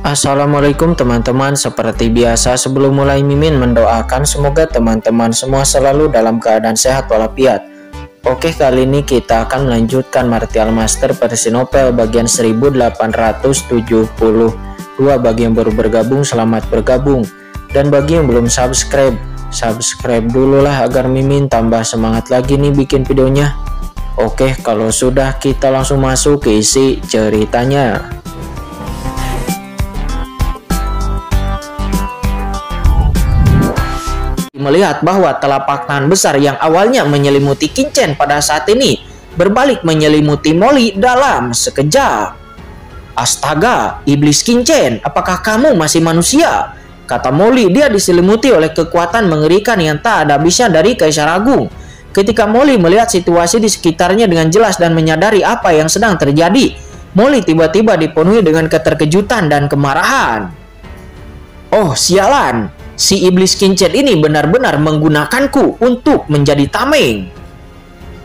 Assalamualaikum teman-teman, seperti biasa sebelum mulai Mimin mendoakan semoga teman-teman semua selalu dalam keadaan sehat walafiat. Oke, kali ini kita akan melanjutkan Martial Master versi novel bagian 1872. Bagi yang baru bergabung, selamat bergabung. Dan bagi yang belum subscribe dulu lah agar Mimin tambah semangat lagi nih bikin videonya. Oke, kalau sudah kita langsung masuk ke isi ceritanya. Melihat bahwa telapak tangan besar yang awalnya menyelimuti Qingchen pada saat ini berbalik menyelimuti Molly dalam sekejap. Astaga, iblis Qingchen, apakah kamu masih manusia? Kata Molly, dia diselimuti oleh kekuatan mengerikan yang tak ada habisnya dari Kaisar Agung. Ketika Molly melihat situasi di sekitarnya dengan jelas dan menyadari apa yang sedang terjadi, Molly tiba-tiba dipenuhi dengan keterkejutan dan kemarahan. Oh sialan, si iblis Qingchen ini benar-benar menggunakanku untuk menjadi tameng,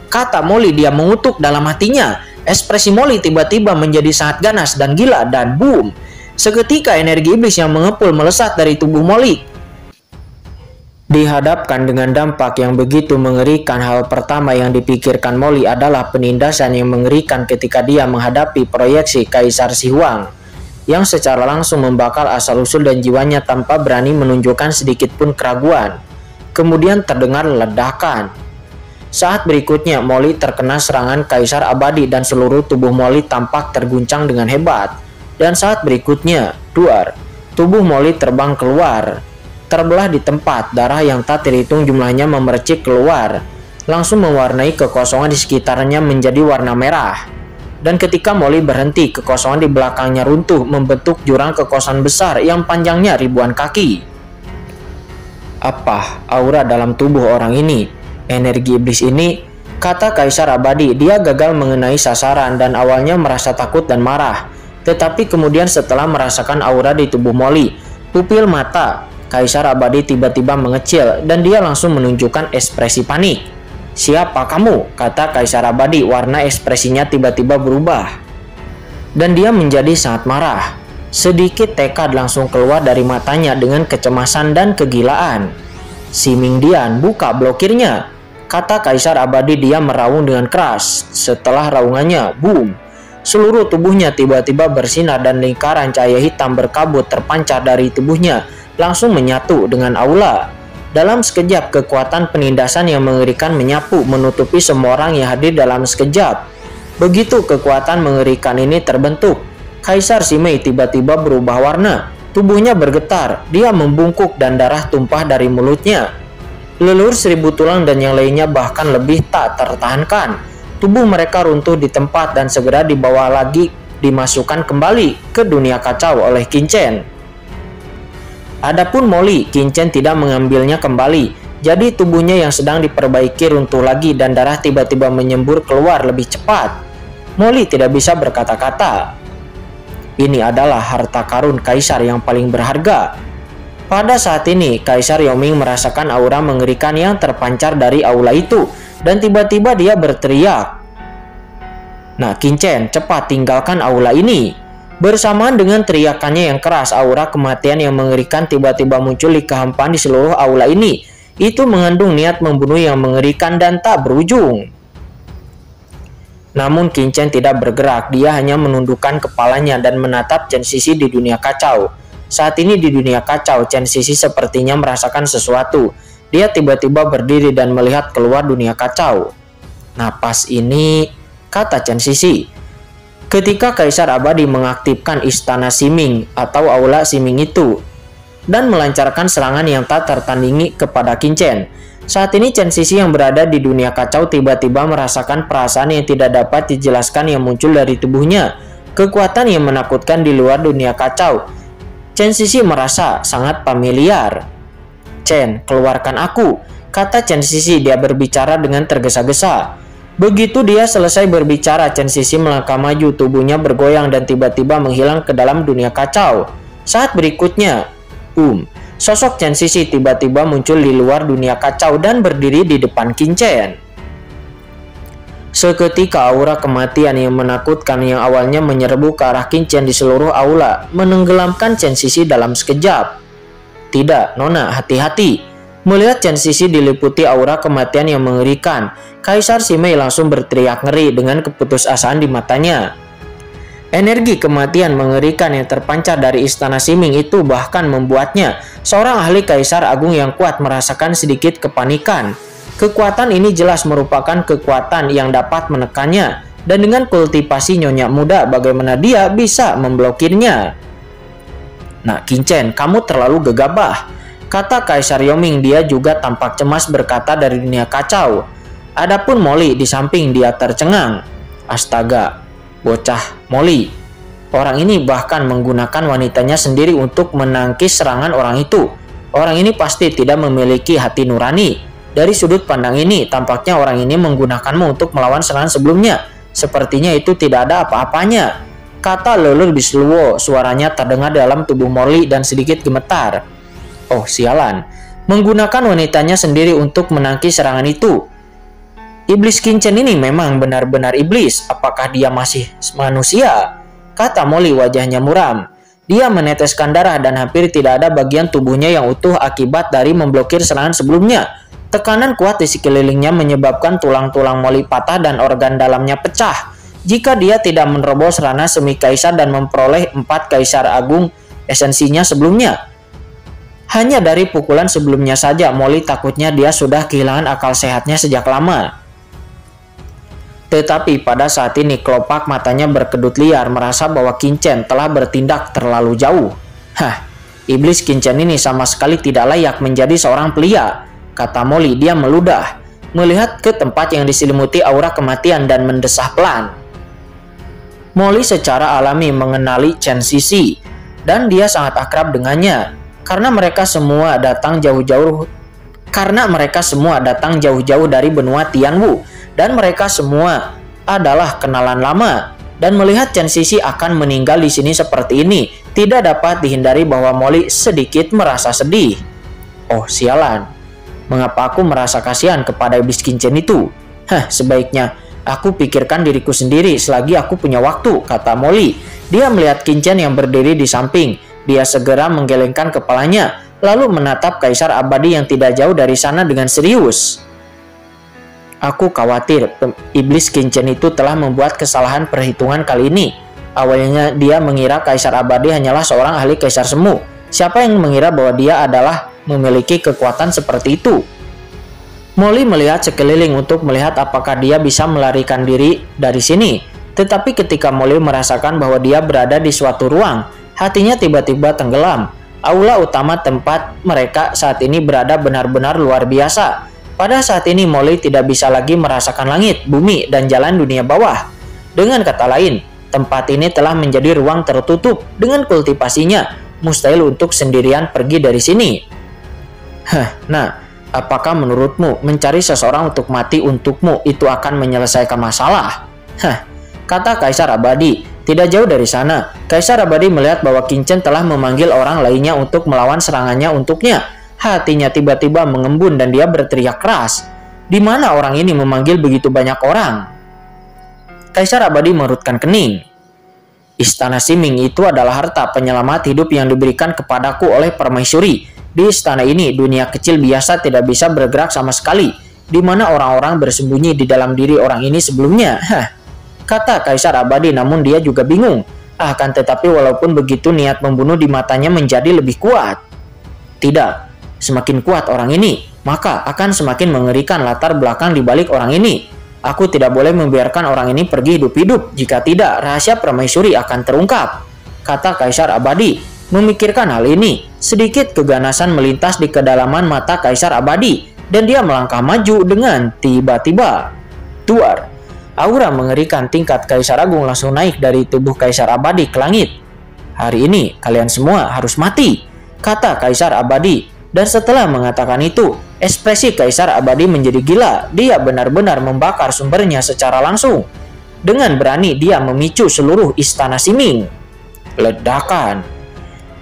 kata Molly. Dia mengutuk dalam hatinya. Ekspresi Molly tiba-tiba menjadi sangat ganas dan gila, dan boom, seketika energi iblis yang mengepul melesat dari tubuh Molly. Dihadapkan dengan dampak yang begitu mengerikan, hal pertama yang dipikirkan Molly adalah penindasan yang mengerikan ketika dia menghadapi proyeksi Kaisar Si Huang yang secara langsung membakar asal-usul dan jiwanya tanpa berani menunjukkan sedikit pun keraguan. Kemudian terdengar ledakan. Saat berikutnya Molly terkena serangan Kaisar Abadi dan seluruh tubuh Molly tampak terguncang dengan hebat. Dan saat berikutnya, duar, tubuh Molly terbang keluar, terbelah di tempat. Darah yang tak terhitung jumlahnya memercik keluar, langsung mewarnai kekosongan di sekitarnya menjadi warna merah. Dan ketika Molly berhenti, kekosongan di belakangnya runtuh membentuk jurang kekosongan besar yang panjangnya ribuan kaki. Apa aura dalam tubuh orang ini? Energi iblis ini, kata Kaisar Abadi. Dia gagal mengenai sasaran dan awalnya merasa takut dan marah. Tetapi kemudian setelah merasakan aura di tubuh Molly, pupil mata Kaisar Abadi tiba-tiba mengecil dan dia langsung menunjukkan ekspresi panik. Siapa kamu? Kata Kaisar Abadi. Warna ekspresinya tiba-tiba berubah dan dia menjadi sangat marah. Sedikit tekad langsung keluar dari matanya dengan kecemasan dan kegilaan. Si Mingdian, buka blokirnya, kata Kaisar Abadi. Dia meraung dengan keras. Setelah raungannya, boom, seluruh tubuhnya tiba-tiba bersinar dan lingkaran cahaya hitam berkabut terpancar dari tubuhnya langsung menyatu dengan aula. Dalam sekejap, kekuatan penindasan yang mengerikan menyapu menutupi semua orang yang hadir dalam sekejap. Begitu kekuatan mengerikan ini terbentuk, Kaisar Simei tiba-tiba berubah warna. Tubuhnya bergetar, dia membungkuk dan darah tumpah dari mulutnya. Leluhur seribu tulang dan yang lainnya bahkan lebih tak tertahankan. Tubuh mereka runtuh di tempat dan segera dibawa lagi dimasukkan kembali ke dunia kacau oleh Qingchen. Adapun Molly, Qingchen tidak mengambilnya kembali. Jadi tubuhnya yang sedang diperbaiki runtuh lagi dan darah tiba-tiba menyembur keluar lebih cepat. Molly tidak bisa berkata-kata. Ini adalah harta karun Kaisar yang paling berharga. Pada saat ini, Kaisar Yoming merasakan aura mengerikan yang terpancar dari aula itu dan tiba-tiba dia berteriak. Nah, Qingchen, cepat tinggalkan aula ini. Bersamaan dengan teriakannya yang keras, aura kematian yang mengerikan tiba-tiba muncul di kehampaan di seluruh aula ini. Itu mengandung niat membunuh yang mengerikan dan tak berujung. Namun Qingchen tidak bergerak, dia hanya menundukkan kepalanya dan menatap Chen Sisi di dunia kacau. Saat ini di dunia kacau, Chen Sisi sepertinya merasakan sesuatu. Dia tiba-tiba berdiri dan melihat keluar dunia kacau. Napas ini, kata Chen Sisi. Ketika Kaisar Abadi mengaktifkan istana Siming atau aula Siming itu dan melancarkan serangan yang tak tertandingi kepada Qingchen. Saat ini Chen Sisi yang berada di dunia kacau tiba-tiba merasakan perasaan yang tidak dapat dijelaskan yang muncul dari tubuhnya. Kekuatan yang menakutkan di luar dunia kacau. Chen Sisi merasa sangat familiar. Chen, keluarkan aku, kata Chen Sisi. Dia berbicara dengan tergesa-gesa. Begitu dia selesai berbicara, Chen Sisi melangkah maju, tubuhnya bergoyang dan tiba-tiba menghilang ke dalam dunia kacau. Saat berikutnya, sosok Chen Sisi tiba-tiba muncul di luar dunia kacau dan berdiri di depan Qingchen. Seketika aura kematian yang menakutkan yang awalnya menyerbu ke arah Qin di seluruh aula menenggelamkan Chen Sisi dalam sekejap. Tidak, Nona, hati-hati. Melihat Chen Sisi diliputi aura kematian yang mengerikan, Kaisar Simei langsung berteriak ngeri dengan keputusasaan di matanya. Energi kematian mengerikan yang terpancar dari istana Siming itu bahkan membuatnya, seorang ahli Kaisar Agung yang kuat, merasakan sedikit kepanikan. Kekuatan ini jelas merupakan kekuatan yang dapat menekannya, dan dengan kultivasi nyonya muda bagaimana dia bisa memblokirnya. Nah, Qin, kamu terlalu gegabah, kata Kaisar Yoming. Dia juga tampak cemas berkata dari dunia kacau. Adapun Molly di samping dia tercengang. Astaga, bocah Molly. Orang ini bahkan menggunakan wanitanya sendiri untuk menangkis serangan orang itu. Orang ini pasti tidak memiliki hati nurani. Dari sudut pandang ini, tampaknya orang ini menggunakanmu untuk melawan serangan sebelumnya. Sepertinya itu tidak ada apa-apanya, kata Lelur Bisluwo. Suaranya terdengar dalam tubuh Molly dan sedikit gemetar. Oh sialan, menggunakan wanitanya sendiri untuk menangkis serangan itu. Iblis Qin ini memang benar-benar iblis. Apakah dia masih manusia? Kata Molly, wajahnya muram. Dia meneteskan darah dan hampir tidak ada bagian tubuhnya yang utuh akibat dari memblokir serangan sebelumnya. Tekanan kuat di sekelilingnya menyebabkan tulang-tulang Molly patah dan organ dalamnya pecah. Jika dia tidak menerobos ranah semi kaisar dan memperoleh 4 kaisar agung esensinya sebelumnya. Hanya dari pukulan sebelumnya saja, Molly takutnya dia sudah kehilangan akal sehatnya sejak lama. Tetapi pada saat ini kelopak matanya berkedut liar, merasa bahwa Qin telah bertindak terlalu jauh. Hah, iblis Qin ini sama sekali tidak layak menjadi seorang pria, kata Molly. Dia meludah, melihat ke tempat yang diselimuti aura kematian dan mendesah pelan. Molly secara alami mengenali Chen Sisi, dan dia sangat akrab dengannya, karena mereka semua datang jauh-jauh dari benua Tianwu, dan mereka semua adalah kenalan lama. Dan melihat Chen Sisi akan meninggal di sini seperti ini, tidak dapat dihindari bahwa Molly sedikit merasa sedih. Oh sialan, mengapa aku merasa kasihan kepada iblis Qin itu? Sebaiknya aku pikirkan diriku sendiri selagi aku punya waktu, kata Molly. Dia melihat Qin yang berdiri di samping. Dia segera menggelengkan kepalanya, lalu menatap Kaisar Abadi yang tidak jauh dari sana dengan serius. Aku khawatir iblis Qin itu telah membuat kesalahan perhitungan kali ini. Awalnya dia mengira Kaisar Abadi hanyalah seorang ahli Kaisar Semu. Siapa yang mengira bahwa dia adalah memiliki kekuatan seperti itu? Molly melihat sekeliling untuk melihat apakah dia bisa melarikan diri dari sini. Tetapi ketika Molly merasakan bahwa dia berada di suatu ruang, hatinya tiba-tiba tenggelam. Aula utama tempat mereka saat ini berada benar-benar luar biasa. Pada saat ini Molly tidak bisa lagi merasakan langit, bumi, dan jalan dunia bawah. Dengan kata lain, tempat ini telah menjadi ruang tertutup. Dengan kultivasinya, mustahil untuk sendirian pergi dari sini. Nah, apakah menurutmu mencari seseorang untuk mati untukmu itu akan menyelesaikan masalah? Kata Kaisar Abadi. Tidak jauh dari sana, Kaisar Abadi melihat bahwa Qin telah memanggil orang lainnya untuk melawan serangannya untuknya. Hatinya tiba-tiba mengembun dan dia berteriak keras. Di mana orang ini memanggil begitu banyak orang? Kaisar Abadi mengerutkan kening. Istana Siming itu adalah harta penyelamat hidup yang diberikan kepadaku oleh permaisuri. Di istana ini, dunia kecil biasa tidak bisa bergerak sama sekali. Di mana orang-orang bersembunyi di dalam diri orang ini sebelumnya? Kata Kaisar Abadi, namun dia juga bingung. Akan tetapi walaupun begitu, niat membunuh di matanya menjadi lebih kuat. Tidak. Semakin kuat orang ini, maka akan semakin mengerikan latar belakang di balik orang ini. Aku tidak boleh membiarkan orang ini pergi hidup-hidup. Jika tidak, rahasia permaisuri akan terungkap, kata Kaisar Abadi. Memikirkan hal ini, sedikit keganasan melintas di kedalaman mata Kaisar Abadi, dan dia melangkah maju dengan tiba-tiba. Duar, aura mengerikan tingkat Kaisar Agung langsung naik dari tubuh Kaisar Abadi ke langit. Hari ini kalian semua harus mati, kata Kaisar Abadi. Dan setelah mengatakan itu, ekspresi Kaisar Abadi menjadi gila. Dia benar-benar membakar sumbernya secara langsung. Dengan berani dia memicu seluruh istana Siming. Ledakan.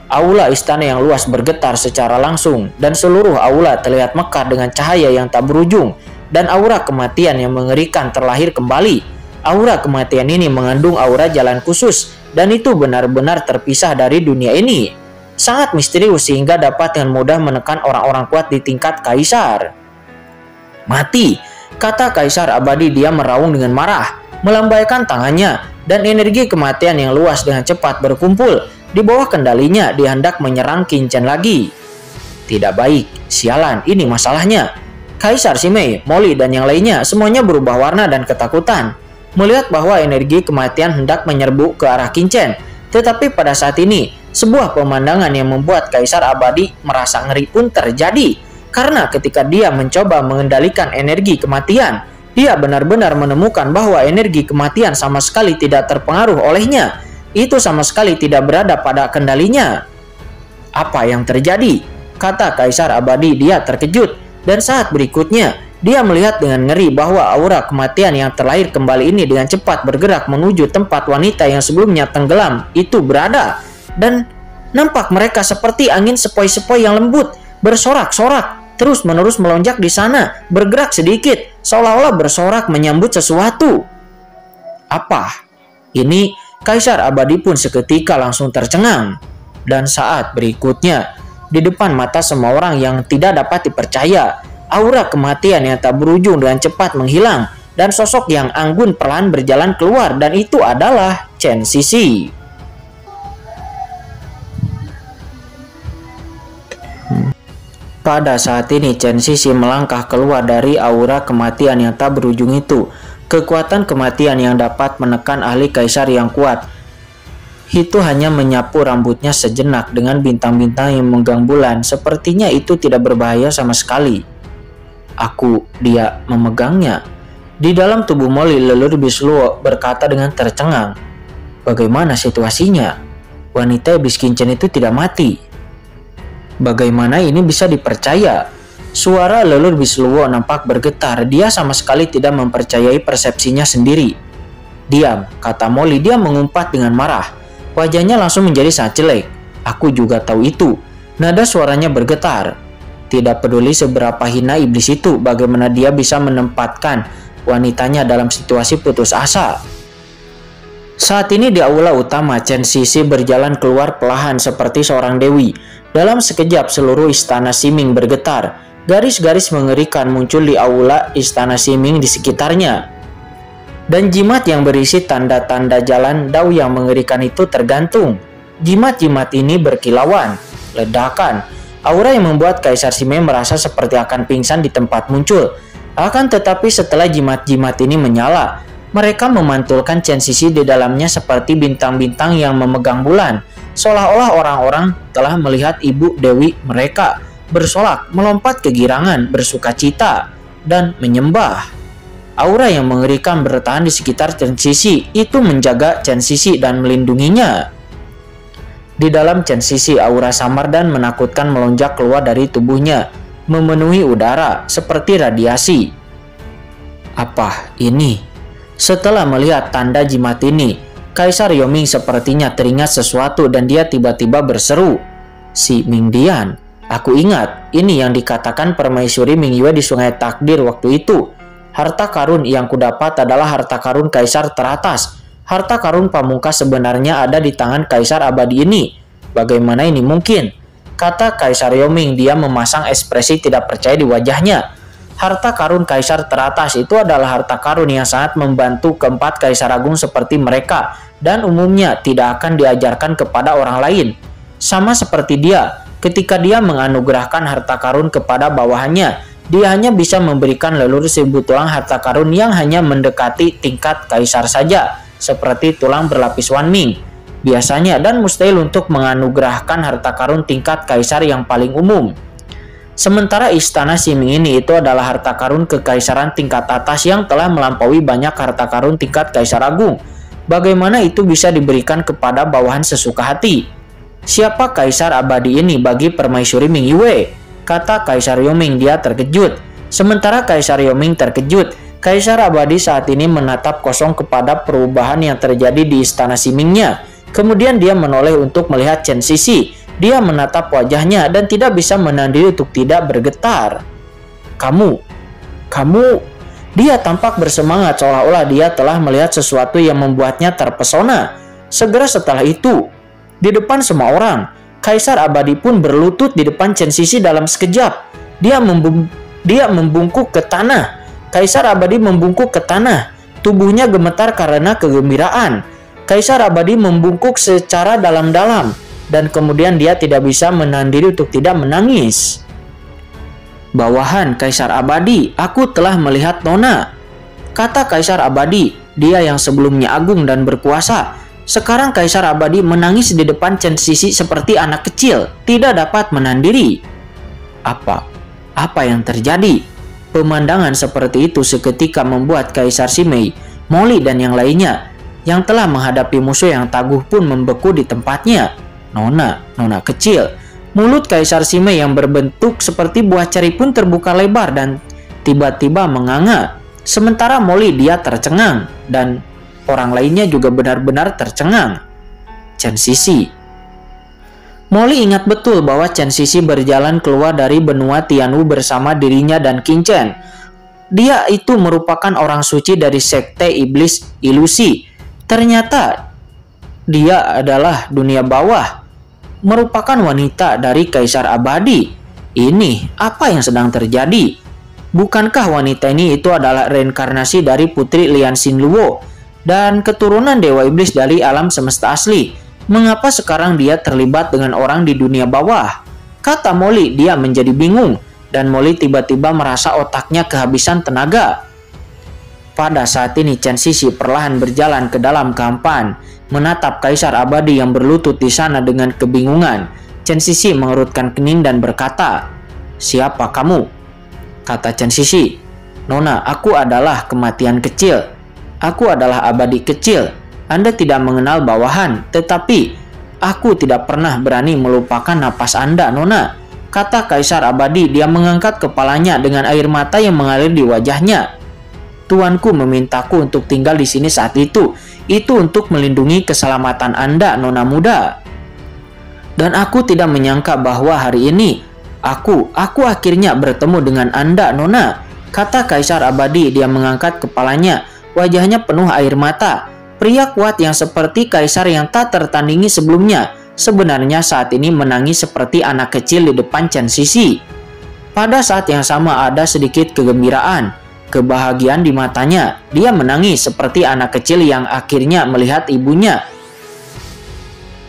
Aula istana yang luas bergetar secara langsung, dan seluruh aula terlihat mekar dengan cahaya yang tak berujung. dan aura kematian yang mengerikan terlahir kembali. Aura kematian ini mengandung aura jalan khusus, dan itu benar-benar terpisah dari dunia ini. Sangat misterius sehingga dapat dengan mudah menekan orang-orang kuat di tingkat kaisar. Mati, kata Kaisar Abadi. Dia meraung dengan marah, melambaikan tangannya, dan energi kematian yang luas dengan cepat berkumpul di bawah kendalinya. Dia hendak menyerang Qin Chen lagi. Tidak baik, sialan, ini masalahnya. Kaisar Simei, Molly, dan yang lainnya semuanya berubah warna dan ketakutan melihat bahwa energi kematian hendak menyerbu ke arah Qin Chen. Tetapi pada saat ini, sebuah pemandangan yang membuat Kaisar Abadi merasa ngeri pun terjadi. Karena ketika dia mencoba mengendalikan energi kematian, dia benar-benar menemukan bahwa energi kematian sama sekali tidak terpengaruh olehnya. Itu sama sekali tidak berada pada kendalinya. Apa yang terjadi? Kata Kaisar Abadi. Dia terkejut, dan saat berikutnya dia melihat dengan ngeri bahwa aura kematian yang terlahir kembali ini dengan cepat bergerak menuju tempat wanita yang sebelumnya tenggelam itu berada. Dan nampak mereka seperti angin sepoi-sepoi yang lembut, bersorak-sorak, terus-menerus melonjak di sana, bergerak sedikit, seolah-olah bersorak menyambut sesuatu. Apa? Ini Kaisar Abadi pun seketika langsung tercengang. Dan saat berikutnya, di depan mata semua orang yang tidak dapat dipercaya, aura kematian yang tak berujung dengan cepat menghilang, dan sosok yang anggun perlahan berjalan keluar, dan itu adalah Chen Sisi. Pada saat ini Chen Sisi melangkah keluar dari aura kematian yang tak berujung itu. Kekuatan kematian yang dapat menekan ahli kaisar yang kuat itu hanya menyapu rambutnya sejenak dengan bintang-bintang yang menggang bulan. Sepertinya itu tidak berbahaya sama sekali. Dia memegangnya. Di dalam tubuh Molly, leluhur Bisluo berkata dengan tercengang. Bagaimana situasinya? Wanita iblis Qin Chen itu tidak mati. Bagaimana ini bisa dipercaya? Suara leluhur Bisluo nampak bergetar. Dia sama sekali tidak mempercayai persepsinya sendiri. Diam, kata Molly. Dia mengumpat dengan marah. Wajahnya langsung menjadi sangat jelek. Aku juga tahu itu. Nada suaranya bergetar. Tidak peduli seberapa hina iblis itu, bagaimana dia bisa menempatkan wanitanya dalam situasi putus asa. Saat ini di aula utama, Chen Sisi berjalan keluar perlahan seperti seorang dewi. Dalam sekejap seluruh istana Siming bergetar. Garis-garis mengerikan muncul di aula istana Siming di sekitarnya. Dan jimat yang berisi tanda-tanda jalan dao yang mengerikan itu tergantung. Jimat-jimat ini berkilauan, ledakan. Aura yang membuat Kaisar Simei merasa seperti akan pingsan di tempat muncul. Akan tetapi setelah jimat-jimat ini menyala, mereka memantulkan Chen Sisi di dalamnya seperti bintang-bintang yang memegang bulan. Seolah-olah orang-orang telah melihat ibu dewi mereka bersolak, melompat kegirangan, bersukacita, dan menyembah. Aura yang mengerikan bertahan di sekitar Chen Sisi. Itu menjaga Chen Sisi dan melindunginya. Di dalam Chen Sisi, aura samar dan menakutkan melonjak keluar dari tubuhnya, memenuhi udara seperti radiasi. Apa ini? Setelah melihat tanda jimat ini, Kaisar Yoming sepertinya teringat sesuatu dan dia tiba-tiba berseru. Si Mingdian, aku ingat, ini yang dikatakan Permaisuri Mingyue di Sungai Takdir waktu itu. Harta karun yang kudapat adalah harta karun Kaisar teratas. Harta karun pamungkas sebenarnya ada di tangan Kaisar Abadi ini. Bagaimana ini mungkin? Kata Kaisar Yoming. Dia memasang ekspresi tidak percaya di wajahnya. Harta karun Kaisar teratas itu adalah harta karun yang sangat membantu keempat Kaisar Agung seperti mereka, dan umumnya tidak akan diajarkan kepada orang lain. Sama seperti dia, ketika dia menganugerahkan harta karun kepada bawahannya, dia hanya bisa memberikan leluhur 1000 tulang harta karun yang hanya mendekati tingkat Kaisar saja, seperti tulang berlapis Wanming biasanya, dan mustahil untuk menganugerahkan harta karun tingkat Kaisar yang paling umum. Sementara istana Siming ini itu adalah harta karun kekaisaran tingkat atas yang telah melampaui banyak harta karun tingkat Kaisar Agung. Bagaimana itu bisa diberikan kepada bawahan sesuka hati? Siapa Kaisar Abadi ini bagi Permaisuri Mingyue? Kata Kaisar Yoming. Dia terkejut. Sementara Kaisar Yoming terkejut, Kaisar Abadi saat ini menatap kosong kepada perubahan yang terjadi di istana Simingnya. Kemudian dia menoleh untuk melihat Chen Sisi. Dia menatap wajahnya dan tidak bisa menahan diri untuk tidak bergetar. Kamu, Kamu... Dia tampak bersemangat seolah-olah dia telah melihat sesuatu yang membuatnya terpesona. Segera setelah itu, di depan semua orang, Kaisar Abadi pun berlutut di depan Chen Sisi dalam sekejap. Dia membungkuk ke tanah. Kaisar Abadi membungkuk ke tanah. Tubuhnya gemetar karena kegembiraan. Kaisar Abadi membungkuk secara dalam-dalam. Dan kemudian dia tidak bisa menahan diri untuk tidak menangis. Bawahan Kaisar Abadi, aku telah melihat Nona, kata Kaisar Abadi, dia yang sebelumnya agung dan berkuasa. Sekarang Kaisar Abadi menangis di depan Chen Sisi seperti anak kecil, tidak dapat menahan diri. Apa yang terjadi? Pemandangan seperti itu seketika membuat Kaisar Simei, Molly dan yang lainnya yang telah menghadapi musuh yang tangguh pun membeku di tempatnya. Nona kecil. Mulut Kaisar Simei yang berbentuk seperti buah ceri pun terbuka lebar dan tiba-tiba menganga. Sementara Molly dia tercengang dan orang lainnya juga benar-benar tercengang. Chen Sisi. Molly ingat betul bahwa Chen Sisi berjalan keluar dari benua Tianwu bersama dirinya dan Qin Chen. Dia itu merupakan orang suci dari sekte iblis ilusi. Ternyata dia adalah dunia bawah. Merupakan wanita dari Kaisar Abadi. Ini apa yang sedang terjadi? Bukankah wanita ini itu adalah reinkarnasi dari Putri Lian Xinluo dan keturunan Dewa Iblis dari alam semesta asli? Mengapa sekarang dia terlibat dengan orang di dunia bawah? Kata Molly, dia menjadi bingung dan Molly tiba-tiba merasa otaknya kehabisan tenaga. Pada saat ini Chen Sisi perlahan berjalan ke dalam kampan, menatap Kaisar Abadi yang berlutut di sana dengan kebingungan. Chen Sisi mengerutkan kening dan berkata, "Siapa kamu?" Kata Chen Sisi, "Nona, aku adalah kematian kecil. Aku adalah Abadi kecil. Anda tidak mengenal bawahan, tetapi aku tidak pernah berani melupakan napas Anda, Nona." Kata Kaisar Abadi, dia mengangkat kepalanya dengan air mata yang mengalir di wajahnya. "Tuanku memintaku untuk tinggal di sini saat itu. Itu untuk melindungi keselamatan Anda, Nona muda. Dan aku tidak menyangka bahwa hari ini aku akhirnya bertemu dengan Anda, Nona." Kata Kaisar Abadi, dia mengangkat kepalanya. Wajahnya penuh air mata. Pria kuat yang seperti kaisar yang tak tertandingi sebelumnya, sebenarnya saat ini menangis seperti anak kecil di depan Chen Sisi. Pada saat yang sama ada sedikit kegembiraan, kebahagiaan di matanya. Dia menangis seperti anak kecil yang akhirnya melihat ibunya.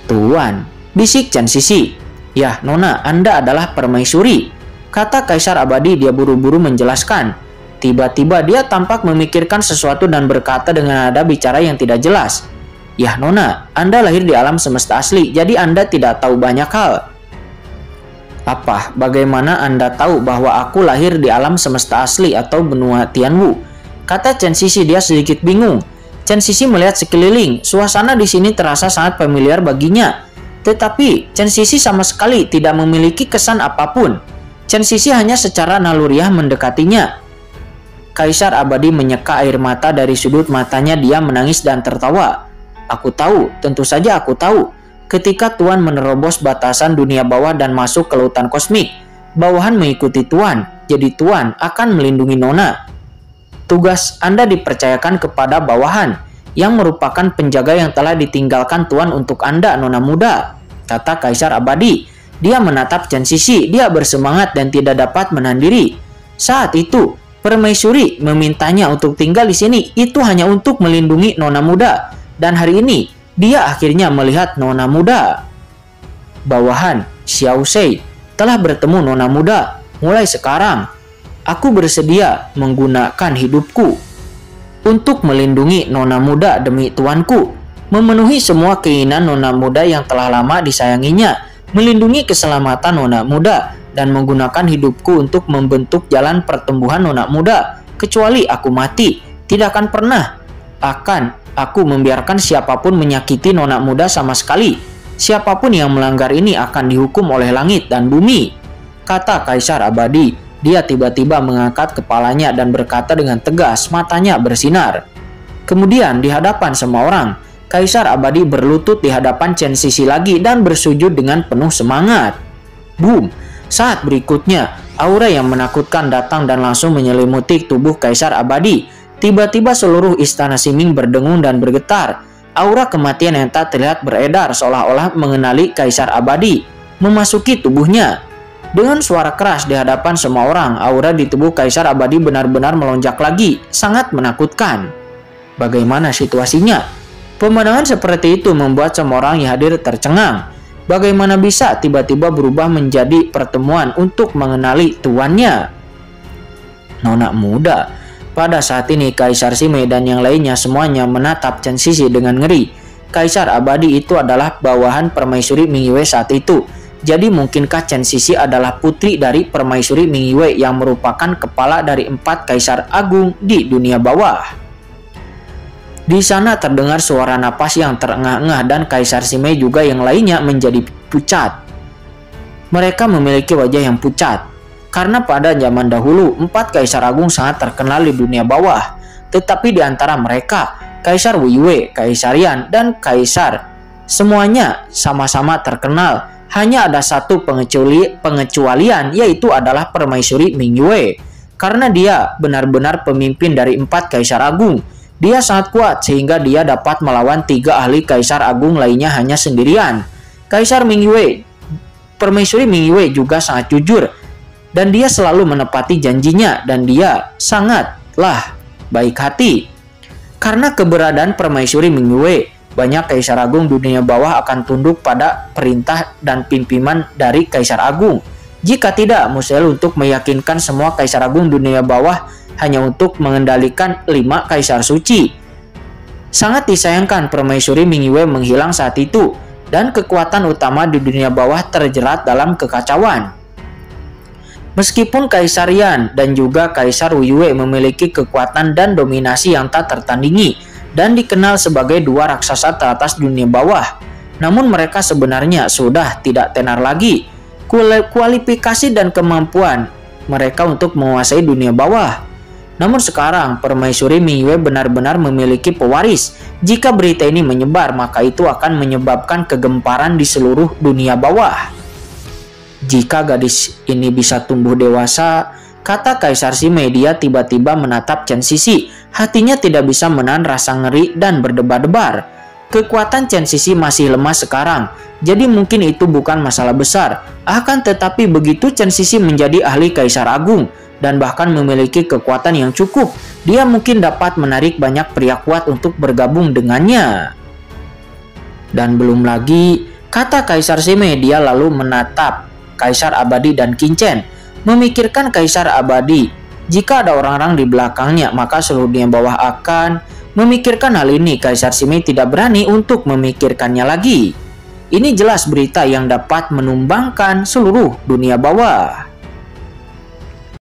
"Tuan," bisik Chen Sisi. "Ya, Nona, Anda adalah permaisuri," kata Kaisar Abadi. Dia buru-buru menjelaskan. Tiba-tiba dia tampak memikirkan sesuatu dan berkata dengan nada bicara yang tidak jelas. "Ya, Nona, Anda lahir di alam semesta asli, jadi Anda tidak tahu banyak hal." "Apa? Bagaimana Anda tahu bahwa aku lahir di alam semesta asli atau benua Tianwu?" Kata Chen Sisi. Dia sedikit bingung. Chen Sisi melihat sekeliling. Suasana di sini terasa sangat familiar baginya. Tetapi Chen Sisi sama sekali tidak memiliki kesan apapun. Chen Sisi hanya secara naluriah mendekatinya. Kaisar Abadi menyeka air mata dari sudut matanya. Dia menangis dan tertawa. "Aku tahu, tentu saja aku tahu. Ketika Tuan menerobos batasan dunia bawah dan masuk ke lautan kosmik, bawahan mengikuti Tuan, jadi Tuan akan melindungi Nona. Tugas Anda dipercayakan kepada bawahan, yang merupakan penjaga yang telah ditinggalkan Tuan untuk Anda, Nona muda," kata Kaisar Abadi. Dia menatap Chen Sisi. Dia bersemangat dan tidak dapat menahan diri. Saat itu, permaisuri memintanya untuk tinggal di sini. Itu hanya untuk melindungi Nona muda. Dan hari ini, dia akhirnya melihat Nona muda. "Bawahan, Xiao Sei telah bertemu Nona muda. Mulai sekarang, aku bersedia menggunakan hidupku untuk melindungi Nona muda demi tuanku, memenuhi semua keinginan Nona muda yang telah lama disayanginya, melindungi keselamatan Nona muda, dan menggunakan hidupku untuk membentuk jalan pertumbuhan Nona muda. Kecuali aku mati, tidak akan pernah aku membiarkan siapapun menyakiti Nona muda sama sekali. Siapapun yang melanggar ini akan dihukum oleh langit dan bumi," kata Kaisar Abadi. Dia tiba-tiba mengangkat kepalanya dan berkata dengan tegas, matanya bersinar. Kemudian di hadapan semua orang, Kaisar Abadi berlutut di hadapan Chen Sisi lagi dan bersujud dengan penuh semangat. Boom! Saat berikutnya, aura yang menakutkan datang dan langsung menyelimuti tubuh Kaisar Abadi. Tiba-tiba seluruh istana Siming berdengung dan bergetar. Aura kematian yang tak terlihat beredar seolah-olah mengenali Kaisar Abadi, memasuki tubuhnya. Dengan suara keras di hadapan semua orang, aura di tubuh Kaisar Abadi benar-benar melonjak lagi, sangat menakutkan. Bagaimana situasinya? Pemandangan seperti itu membuat semua orang yang hadir tercengang. Bagaimana bisa tiba-tiba berubah menjadi pertemuan untuk mengenali tuannya? Nona muda. Pada saat ini Kaisar Sime dan yang lainnya semuanya menatap Chen Sisi dengan ngeri. Kaisar Abadi itu adalah bawahan Permaisuri Mingyue saat itu. Jadi mungkinkah Chen Sisi adalah putri dari Permaisuri Mingyue yang merupakan kepala dari 4 kaisar agung di dunia bawah? Di sana terdengar suara napas yang terengah-engah dan Kaisar Sime juga yang lainnya menjadi pucat. Mereka memiliki wajah yang pucat. Karena pada zaman dahulu 4 kaisar agung sangat terkenal di dunia bawah. Tetapi di antara mereka, Kaisar Wiyue, Kaisar Yan, dan Kaisar semuanya sama-sama terkenal. Hanya ada satu pengecualian, yaitu adalah Permaisuri Mingyue. Karena dia benar-benar pemimpin dari 4 kaisar agung. Dia sangat kuat sehingga dia dapat melawan 3 ahli kaisar agung lainnya hanya sendirian. Kaisar Mingyue, Permaisuri Mingyue juga sangat jujur. Dan dia selalu menepati janjinya dan dia sangatlah baik hati. Karena keberadaan Permaisuri Mingyue, banyak kaisar agung dunia bawah akan tunduk pada perintah dan pimpinan dari kaisar agung. Jika tidak, mustahil untuk meyakinkan semua kaisar agung dunia bawah hanya untuk mengendalikan 5 kaisar suci. Sangat disayangkan Permaisuri Mingyue menghilang saat itu dan kekuatan utama di dunia bawah terjerat dalam kekacauan. Meskipun Kaisar Yan dan juga Kaisar Wiyue memiliki kekuatan dan dominasi yang tak tertandingi dan dikenal sebagai 2 raksasa teratas dunia bawah, namun mereka sebenarnya sudah tidak tenar lagi. Kualifikasi dan kemampuan mereka untuk menguasai dunia bawah. Namun sekarang Permaisuri Mingyue benar-benar memiliki pewaris. Jika berita ini menyebar, maka itu akan menyebabkan kegemparan di seluruh dunia bawah. Jika gadis ini bisa tumbuh dewasa, kata Kaisar Sime, dia tiba-tiba menatap Chen Sisi. Hatinya tidak bisa menahan rasa ngeri dan berdebar-debar. Kekuatan Chen Sisi masih lemah sekarang, jadi mungkin itu bukan masalah besar. Akan tetapi begitu Chen Sisi menjadi ahli Kaisar Agung dan bahkan memiliki kekuatan yang cukup, dia mungkin dapat menarik banyak pria kuat untuk bergabung dengannya. Dan belum lagi, kata Kaisar Sime, dia lalu menatap Kaisar Abadi dan Qingchen, memikirkan Kaisar Abadi. Jika ada orang-orang di belakangnya, maka seluruh dunia bawah akan memikirkan hal ini. Kaisar Sime tidak berani untuk memikirkannya lagi. Ini jelas berita yang dapat menumbangkan seluruh dunia bawah.